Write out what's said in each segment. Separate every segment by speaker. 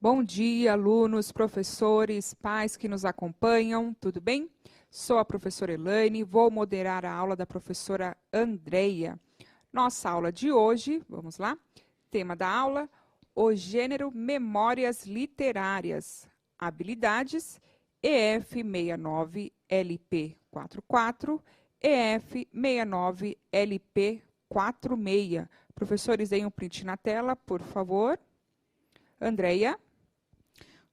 Speaker 1: Bom dia, alunos, professores, pais que nos acompanham, tudo bem? Sou a professora Elaine, vou moderar a aula da professora Andreia. Nossa aula de hoje, vamos lá? Tema da aula, o gênero Memórias Literárias, habilidades EF69LP44, EF69LP46. Professores, deem um print na tela, por favor. Andreia.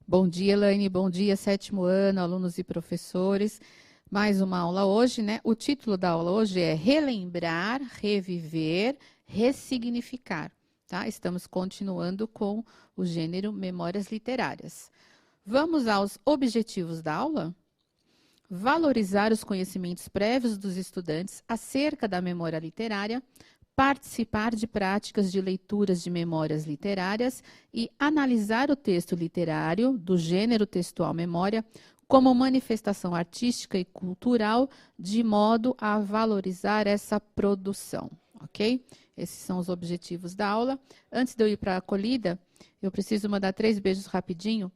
Speaker 2: Bom dia, Elaine. Bom dia, 7º ano, alunos e professores. Mais uma aula hoje, né? O título da aula hoje é Relembrar, Reviver, Ressignificar, tá? Estamos continuando com o gênero Memórias Literárias. Vamos aos objetivos da aula? Valorizar os conhecimentos prévios dos estudantes acerca da memória literária, participar de práticas de leituras de memórias literárias e analisar o texto literário do gênero textual memória como manifestação artística e cultural de modo a valorizar essa produção, ok? Esses são os objetivos da aula. Antes de eu ir para a acolhida, eu preciso mandar 3 beijos rapidinho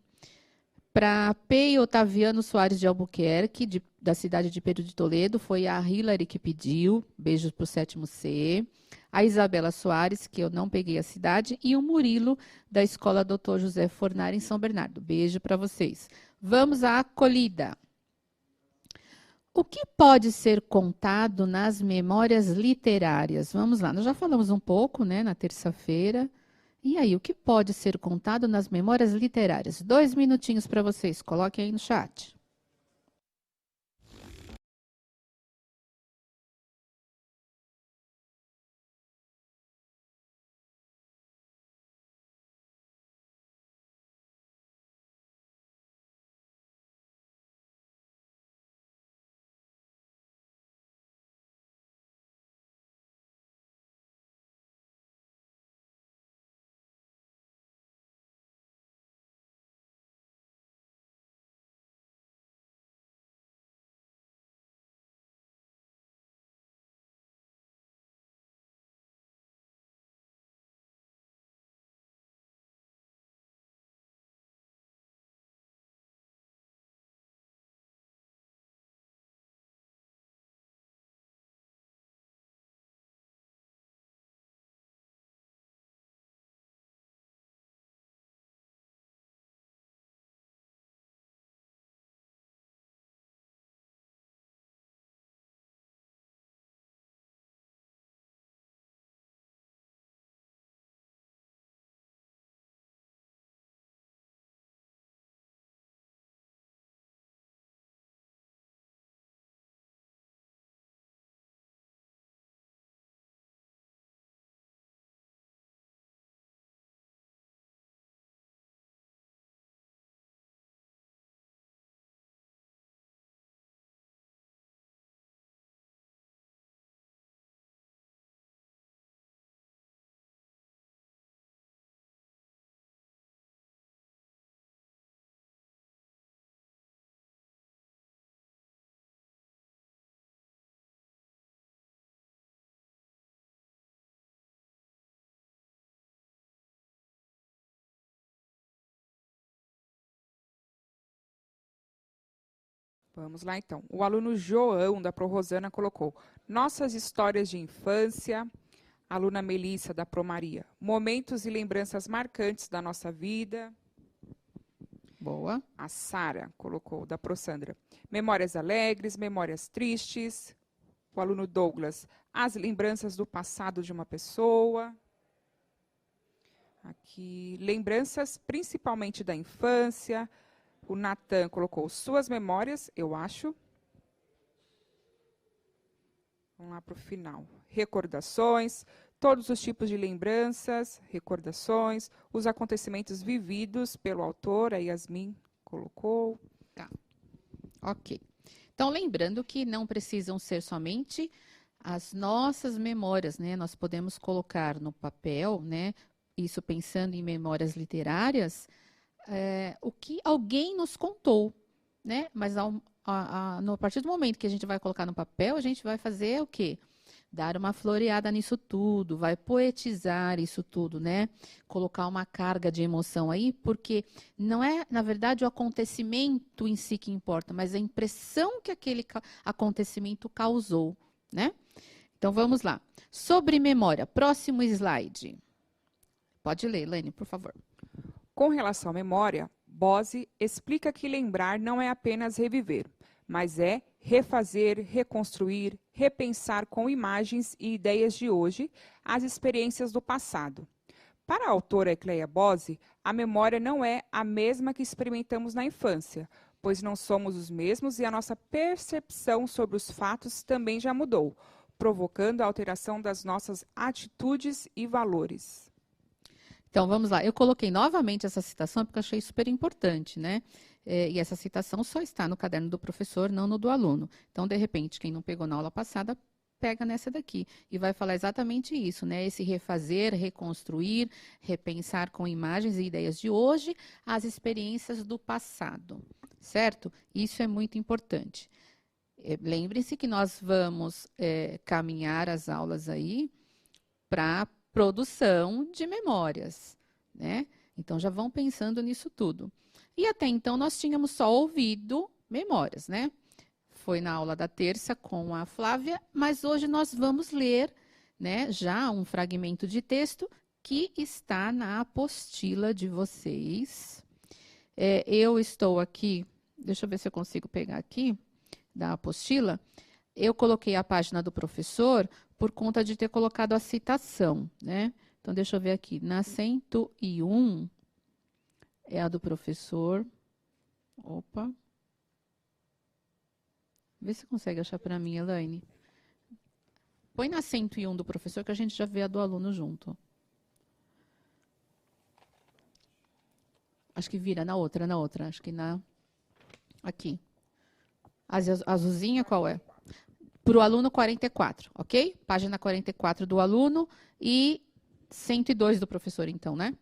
Speaker 2: para Pei Otaviano Soares de Albuquerque, da cidade de Pedro de Toledo. Foi a Hilary que pediu. Beijos para o 7º C. A Isabela Soares, que eu não peguei a cidade. E o Murilo, da Escola Dr. José Fornari, em São Bernardo. Beijo para vocês. Vamos à acolhida. O que pode ser contado nas memórias literárias? Vamos lá, nós já falamos um pouco, né, na terça-feira. E aí, o que pode ser contado nas memórias literárias? 2 minutinhos para vocês, coloquem aí no chat.
Speaker 1: Vamos lá, então. O aluno João, da ProRosana, colocou nossas histórias de infância. A aluna Melissa, da ProMaria. Momentos e lembranças marcantes da nossa vida.
Speaker 2: Boa.
Speaker 1: A Sara colocou, da ProSandra. Memórias alegres, memórias tristes. O aluno Douglas, as lembranças do passado de uma pessoa. Aqui, lembranças principalmente da infância. O Natan colocou suas memórias, eu acho. Vamos lá para o final. Recordações, todos os tipos de lembranças, recordações, os acontecimentos vividos pelo autor, a Yasmin colocou.
Speaker 2: Tá. Ok. Então, lembrando que não precisam ser somente as nossas memórias, né? Nós podemos colocar no papel, né? Isso pensando em memórias literárias, o que alguém nos contou, né? Mas a partir do momento que a gente vai colocar no papel, a gente vai fazer o quê? dar uma floreada nisso tudo, vai poetizar isso tudo, né? Colocar uma carga de emoção aí, porque não é, na verdade, o acontecimento em si que importa, mas a impressão que aquele acontecimento causou, né? Então vamos lá. Sobre memória, próximo slide. Pode ler, Elaine, por favor.
Speaker 1: Com relação à memória, Bose explica que lembrar não é apenas reviver, mas é refazer, reconstruir, repensar com imagens e ideias de hoje as experiências do passado. Para a autora Ecleia Bose, a memória não é a mesma que experimentamos na infância, pois não somos os mesmos e a nossa percepção sobre os fatos também já mudou, provocando a alteração das nossas atitudes e valores.
Speaker 2: Então, vamos lá. Eu coloquei novamente essa citação porque eu achei super importante, né? E essa citação só está no caderno do professor, não no do aluno. Então, de repente, quem não pegou na aula passada, pega nessa daqui. E vai falar exatamente isso, né? Esse refazer, reconstruir, repensar com imagens e ideias de hoje as experiências do passado, certo? Isso é muito importante. Lembrem-se que nós vamos caminhar as aulas aí para produção de memórias, né? Então já vão pensando nisso tudo. E até então nós tínhamos só ouvido memórias, né? Foi na aula da terça com a Flávia, mas hoje nós vamos ler, né, já um fragmento de texto que está na apostila de vocês. Eu estou aqui, deixa eu ver se eu consigo pegar aqui da apostila. Eu coloquei a página do professor por conta de ter colocado a citação, né? Então, deixa eu ver aqui. Na 101 é a do professor. Opa. Vê se consegue achar para mim, Elaine. Põe na 101 do professor que a gente já vê a do aluno junto. Acho que vira na outra. Acho que na... Aqui. A azulzinha qual é? Para o aluno 44, ok? Página 44 do aluno e 102 do professor, então, né?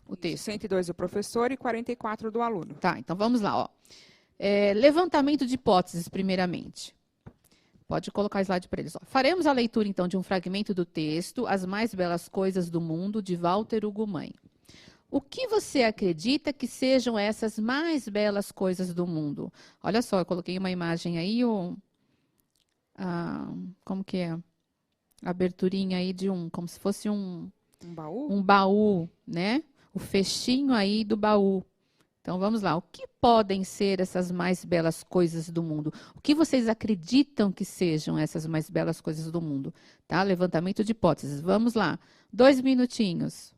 Speaker 2: O texto.
Speaker 1: 102 do professor e 44 do aluno.
Speaker 2: Tá, então vamos lá, ó. Levantamento de hipóteses, primeiramente. Pode colocar o slide para eles. Ó. Faremos a leitura, então, de um fragmento do texto, As Mais Belas Coisas do Mundo, de Walter Ugumãe. O que você acredita que sejam essas mais belas coisas do mundo? Olha só, eu coloquei uma imagem aí, como que é? A aberturinha aí de como se fosse
Speaker 1: Um baú?
Speaker 2: um baú, né? O fechinho aí do baú. Então, vamos lá. O que podem ser essas mais belas coisas do mundo? O que vocês acreditam que sejam essas mais belas coisas do mundo? Tá? Levantamento de hipóteses. Vamos lá. 2 minutinhos.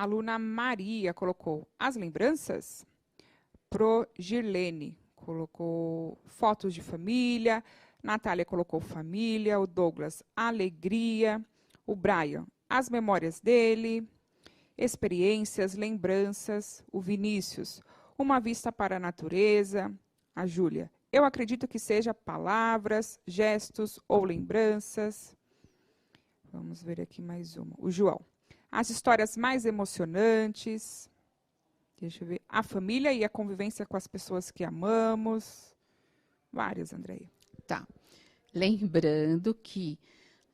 Speaker 1: A aluna Maria colocou as lembranças. Pro Girlene colocou fotos de família. Natália colocou família. O Douglas, alegria. O Brian, as memórias dele. Experiências, lembranças. O Vinícius, uma vista para a natureza. A Júlia, eu acredito que seja palavras, gestos ou lembranças. Vamos ver aqui mais uma. O João, as histórias mais emocionantes. Deixa eu ver. A família e a convivência com as pessoas que amamos. Várias, Andréia.
Speaker 2: Tá. Lembrando que,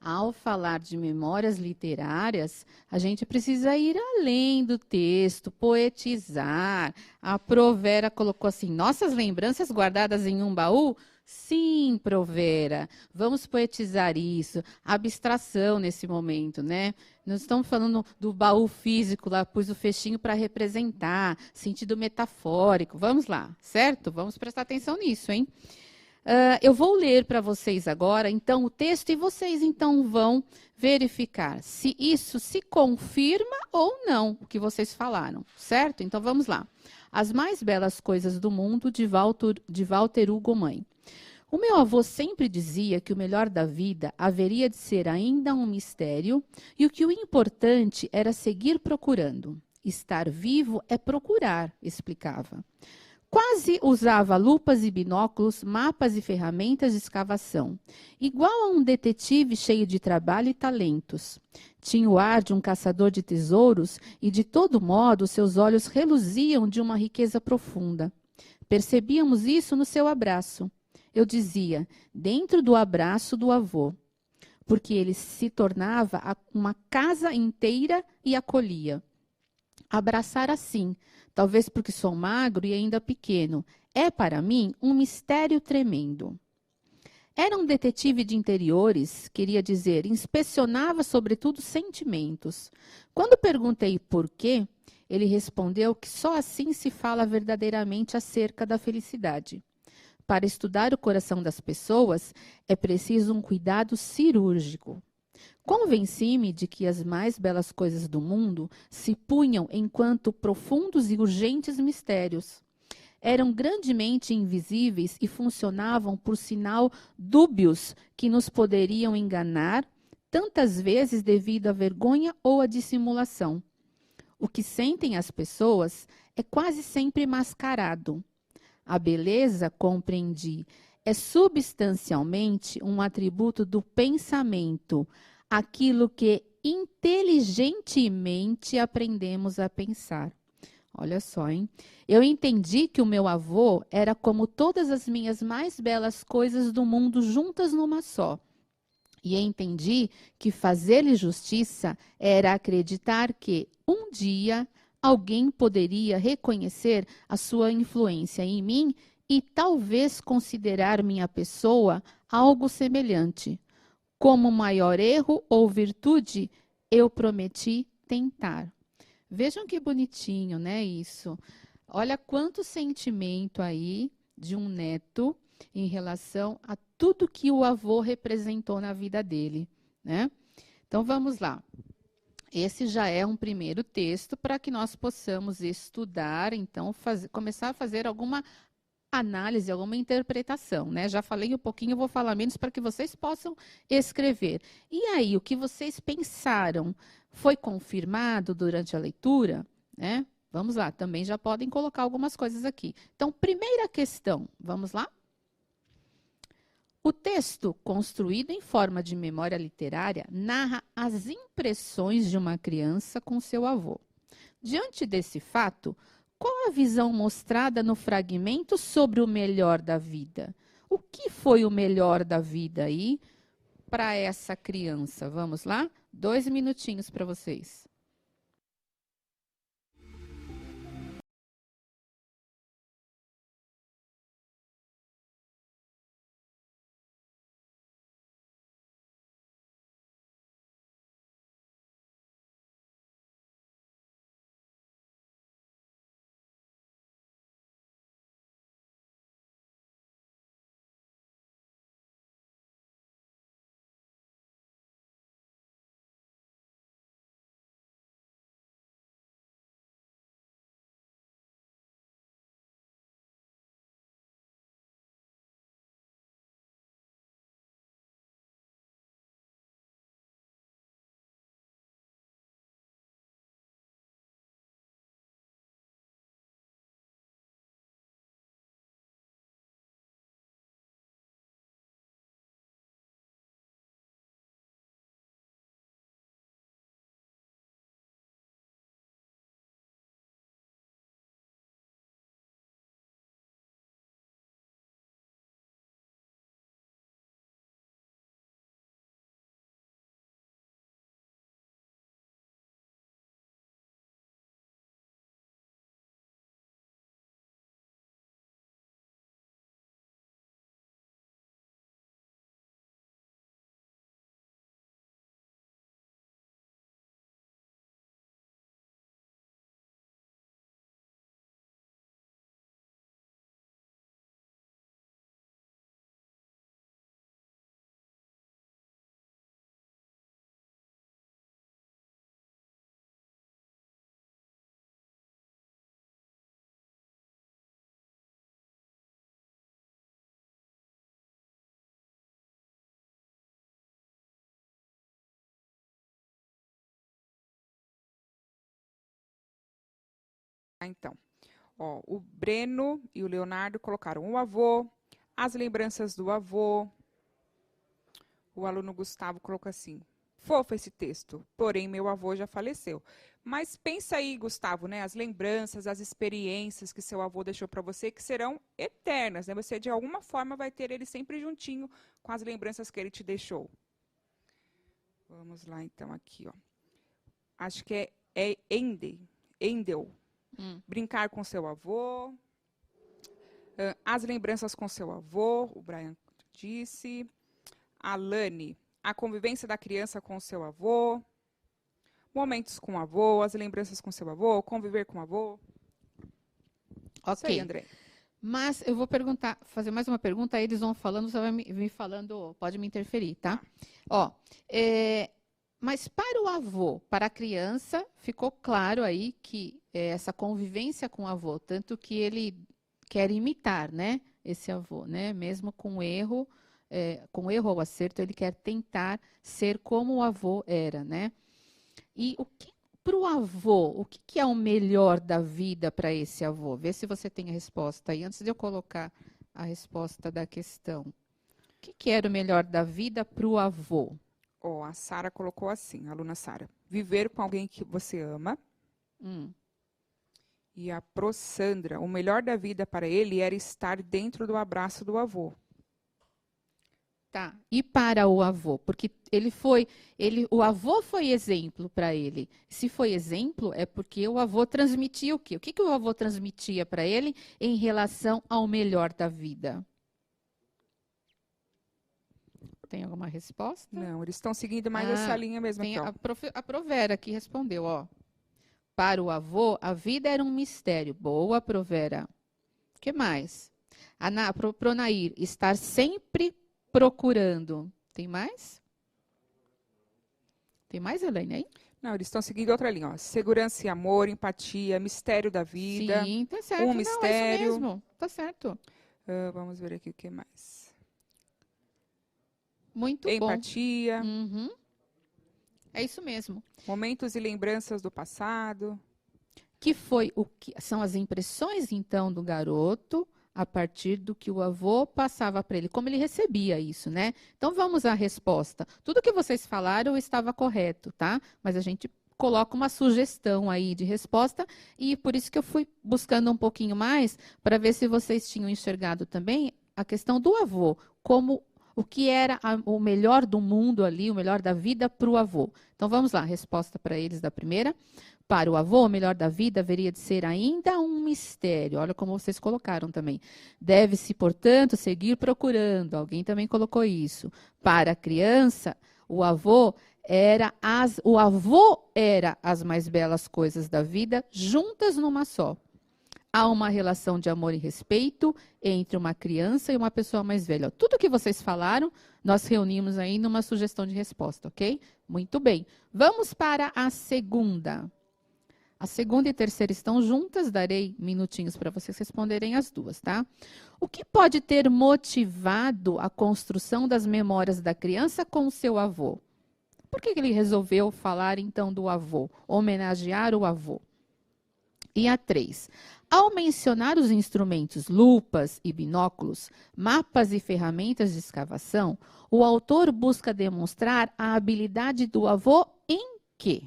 Speaker 2: ao falar de memórias literárias, a gente precisa ir além do texto, poetizar. A Provera colocou assim: nossas lembranças guardadas em um baú? Sim, Provera, vamos poetizar isso. Abstração nesse momento, né? Nós estamos falando do baú físico, lá pus o fechinho para representar, sentido metafórico. Vamos lá, certo? Vamos prestar atenção nisso, hein? Eu vou ler para vocês agora, então, o texto e vocês, então, vão verificar se isso se confirma ou não, o que vocês falaram, certo? Então, vamos lá. As Mais Belas Coisas do Mundo, de Walter Hugo Mãe. O meu avô sempre dizia que o melhor da vida haveria de ser ainda um mistério e que o importante era seguir procurando. Estar vivo é procurar, explicava. Quase usava lupas e binóculos, mapas e ferramentas de escavação, igual a um detetive cheio de trabalho e talentos. Tinha o ar de um caçador de tesouros e, de todo modo, seus olhos reluziam de uma riqueza profunda. Percebíamos isso no seu abraço. Eu dizia, dentro do abraço do avô, porque ele se tornava uma casa inteira e acolhia. Abraçar assim, talvez porque sou magro e ainda pequeno, é para mim um mistério tremendo. Era um detetive de interiores, queria dizer, inspecionava sobretudo sentimentos. Quando perguntei por quê, ele respondeu que só assim se fala verdadeiramente acerca da felicidade. Para estudar o coração das pessoas, é preciso um cuidado cirúrgico. Convenci-me de que as mais belas coisas do mundo se punham enquanto profundos e urgentes mistérios. Eram grandemente invisíveis e funcionavam por sinal dúbios que nos poderiam enganar, tantas vezes devido à vergonha ou à dissimulação. O que sentem as pessoas é quase sempre mascarado. A beleza, compreendi, é substancialmente um atributo do pensamento, aquilo que inteligentemente aprendemos a pensar. Olha só, hein? Eu entendi que o meu avô era como todas as minhas mais belas coisas do mundo juntas numa só. E entendi que fazer-lhe justiça era acreditar que, um dia, alguém poderia reconhecer a sua influência em mim e talvez considerar minha pessoa algo semelhante. Como maior erro ou virtude, eu prometi tentar. Vejam que bonitinho, né, isso? Olha quanto sentimento aí de um neto em relação a tudo que o avô representou na vida dele, né? Então, vamos lá. Esse já é um primeiro texto para que nós possamos estudar, então, começar a fazer alguma análise, alguma interpretação, né? Já falei um pouquinho, eu vou falar menos para que vocês possam escrever. E aí, o que vocês pensaram foi confirmado durante a leitura, né? Vamos lá, também já podem colocar algumas coisas aqui. Então, primeira questão, vamos lá? O texto, construído em forma de memória literária, narra as impressões de uma criança com seu avô. Diante desse fato, qual a visão mostrada no fragmento sobre o melhor da vida? O que foi o melhor da vida aí para essa criança? Vamos lá? 2 minutinhos para vocês.
Speaker 1: lá, então. Ó, o Breno e o Leonardo colocaram o avô, as lembranças do avô. O aluno Gustavo colocou assim: fofo esse texto, porém meu avô já faleceu. Mas pensa aí, Gustavo, né? As lembranças, as experiências que seu avô deixou para você, que serão eternas, né? Você de alguma forma vai ter ele sempre juntinho com as lembranças que ele te deixou. Vamos lá, então, aqui, ó. Acho que é Endel. Brincar com seu avô. As lembranças com seu avô, o Brian disse. Alane, a convivência da criança com seu avô. Momentos com o avô, as lembranças com seu avô, conviver com o avô. Isso aí,
Speaker 2: Ok.
Speaker 1: André.
Speaker 2: Mas eu vou perguntar, fazer mais uma pergunta, aí eles vão falando, você vai me falando, pode me interferir, tá? Ó, mas para o avô, para a criança, ficou claro aí que essa convivência com o avô, tanto que ele quer imitar, né, esse avô, né, mesmo com erro ou acerto, ele quer tentar ser como o avô era, né? E o que para o avô, o que é o melhor da vida para esse avô? Vê se você tem a resposta aí, antes de eu colocar a resposta da questão. O que era o melhor da vida para o avô?
Speaker 1: Ó, a Sara colocou assim, a aluna Sara. Viver com alguém que você ama. E a Pro Sandra, o melhor da vida para ele era estar dentro do abraço do avô.
Speaker 2: Tá. E para o avô? Porque o avô foi exemplo para ele. Se foi exemplo, é porque o avô transmitia o quê? O que o avô transmitia para ele em relação ao melhor da vida? Tem alguma resposta?
Speaker 1: Não, eles estão seguindo mais essa linha mesmo
Speaker 2: Tem
Speaker 1: aqui, ó.
Speaker 2: a Provera que respondeu, ó. Para o avô, a vida era um mistério. Boa, Provera. O que mais? Pronair, estar sempre procurando. Tem mais? Tem mais, Elaine, aí?
Speaker 1: Não, eles estão seguindo outra linha, ó. Segurança e amor, empatia, mistério da vida.
Speaker 2: Sim, tá
Speaker 1: Um
Speaker 2: certo. Não, é isso
Speaker 1: mistério.
Speaker 2: mesmo. Tá certo.
Speaker 1: Vamos ver aqui o que mais.
Speaker 2: Muito bom.
Speaker 1: Empatia.
Speaker 2: É isso mesmo.
Speaker 1: Momentos e lembranças do passado.
Speaker 2: Que foi o que são as impressões então do garoto a partir do que o avô passava para ele, como ele recebia isso, né? Então vamos à resposta. Tudo que vocês falaram estava correto, tá? Mas a gente coloca uma sugestão aí de resposta e por isso que eu fui buscando um pouquinho mais para ver se vocês tinham enxergado também a questão do avô, como o que era o melhor do mundo ali, o melhor da vida para o avô. Então vamos lá, resposta para eles da primeira. Para o avô, o melhor da vida haveria de ser ainda um mistério. Olha como vocês colocaram também. Deve-se, portanto, seguir procurando. Alguém também colocou isso. Para a criança, o avô era as mais belas coisas da vida, juntas numa só. Há uma relação de amor e respeito entre uma criança e uma pessoa mais velha. Tudo que vocês falaram, nós reunimos aí numa sugestão de resposta, ok? Muito bem. Vamos para a segunda. A segunda e terceira estão juntas, darei minutinhos para vocês responderem as duas, tá? O que pode ter motivado a construção das memórias da criança com o seu avô? Por que ele resolveu falar, então, do avô? Homenagear o avô. E a 3. Ao mencionar os instrumentos lupas e binóculos, mapas e ferramentas de escavação, o autor busca demonstrar a habilidade do avô em quê?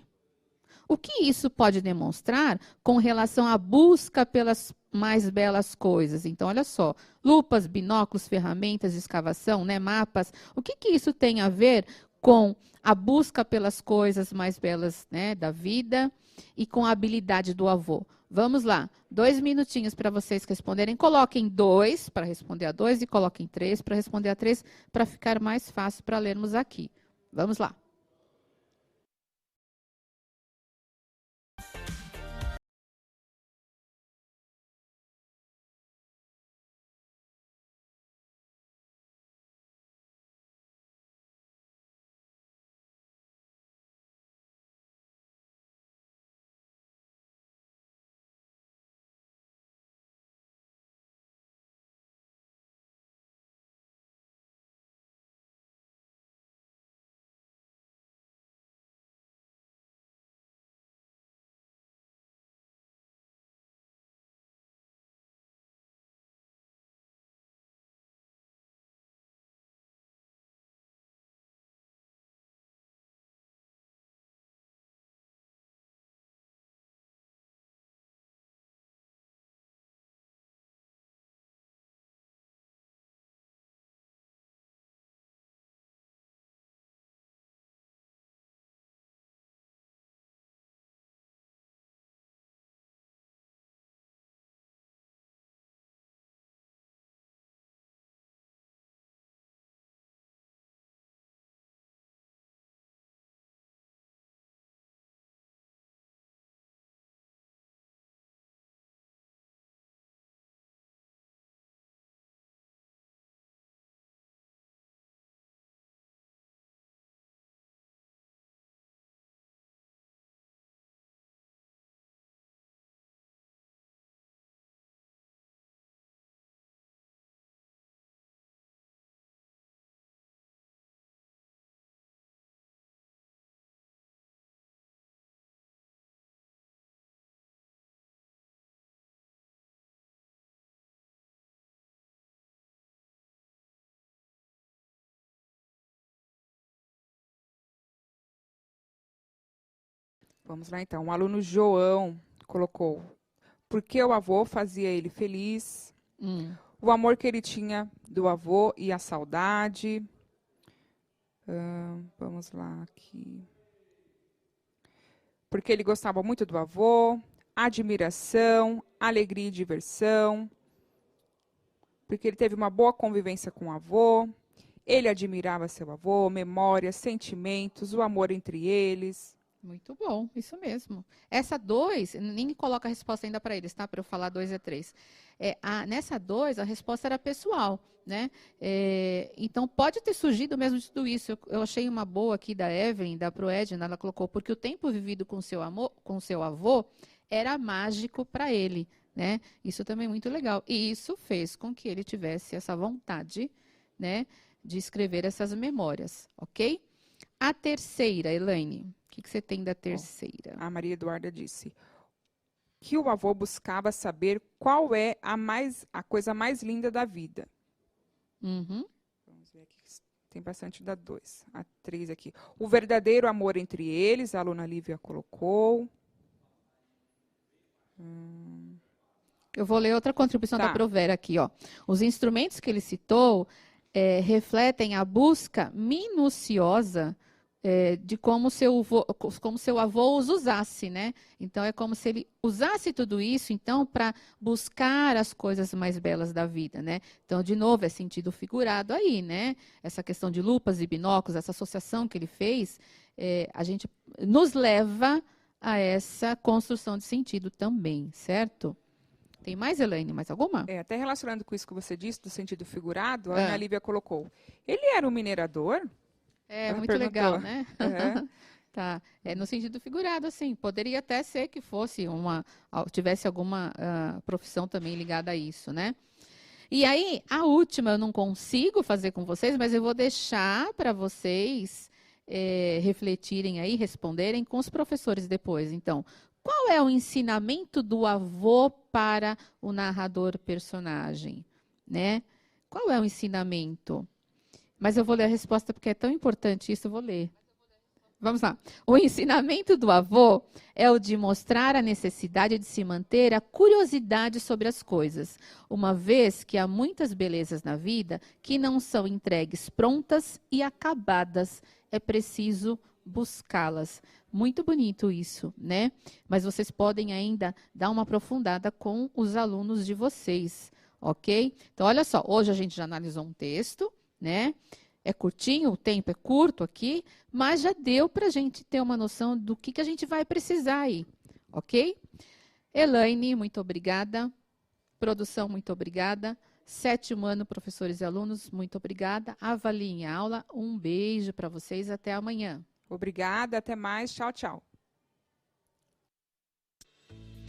Speaker 2: O que isso pode demonstrar com relação à busca pelas mais belas coisas? Então, olha só, lupas, binóculos, ferramentas de escavação, né, mapas, o que isso tem a ver com a busca pelas coisas mais belas, né, da vida e com a habilidade do avô? Vamos lá, 2 minutinhos para vocês responderem. Coloquem 2 para responder a 2 e coloquem 3 para responder a 3, para ficar mais fácil para lermos aqui. Vamos lá.
Speaker 1: Vamos lá então. O aluno João colocou: porque o avô fazia ele feliz, o amor que ele tinha do avô e a saudade. Vamos lá aqui. Porque ele gostava muito do avô, admiração, alegria e diversão. Porque ele teve uma boa convivência com o avô, ele admirava seu avô, memórias, sentimentos, o amor entre eles.
Speaker 2: Muito bom, isso mesmo. Essa 2, nem coloca a resposta ainda para eles, tá? Para eu falar 2 e 3. Nessa 2, a resposta era pessoal, né? Então, pode ter surgido mesmo de tudo isso. Eu achei uma boa aqui da Evelyn, da Proedna, ela colocou, porque o tempo vivido com seu avô era mágico para ele, né? Isso também é muito legal. E isso fez com que ele tivesse essa vontade, né, de escrever essas memórias, ok? A terceira, Elaine, o que você tem da terceira?
Speaker 1: A Maria Eduarda disse que o avô buscava saber qual é a coisa mais linda da vida. Vamos ver aqui, tem bastante da 2. A 3 aqui. O verdadeiro amor entre eles, a aluna Lívia colocou.
Speaker 2: Eu vou ler outra contribuição da Provera aqui, ó. Os instrumentos que ele citou refletem a busca minuciosa de como seu avô os usasse, né? Então, é como se ele usasse tudo isso, então, para buscar as coisas mais belas da vida, né? Então, de novo, é sentido figurado aí, né? Essa questão de lupas e binóculos, essa associação que ele fez, a gente nos leva a essa construção de sentido também, certo? Tem mais, Elaine? Mais alguma?
Speaker 1: Até relacionando com isso que você disse, do sentido figurado, a Ana Lívia colocou. Ele era um minerador?
Speaker 2: Muito perguntou. Legal, né? Tá. No sentido figurado, assim. Poderia até ser que tivesse alguma profissão também ligada a isso, né? E aí, a última eu não consigo fazer com vocês, mas eu vou deixar para vocês refletirem aí, responderem com os professores depois. Então, qual é o ensinamento do avô para o narrador personagem, né? Qual é o ensinamento? Mas eu vou ler a resposta porque é tão importante isso, eu vou ler. Vamos lá. O ensinamento do avô é o de mostrar a necessidade de se manter a curiosidade sobre as coisas, uma vez que há muitas belezas na vida que não são entregues prontas e acabadas. É preciso buscá-las. Muito bonito isso, né? Mas vocês podem ainda dar uma aprofundada com os alunos de vocês, ok? Então, olha só, hoje a gente já analisou um texto, né? É curtinho, o tempo é curto aqui, mas já deu para a gente ter uma noção do que a gente vai precisar aí, ok? Elaine, muito obrigada. Produção, muito obrigada. 7º ano, professores e alunos, muito obrigada. Avaliem a aula. Um beijo para vocês. Até amanhã.
Speaker 1: Obrigada, até mais. Tchau, tchau.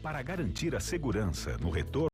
Speaker 3: Para garantir a segurança no retorno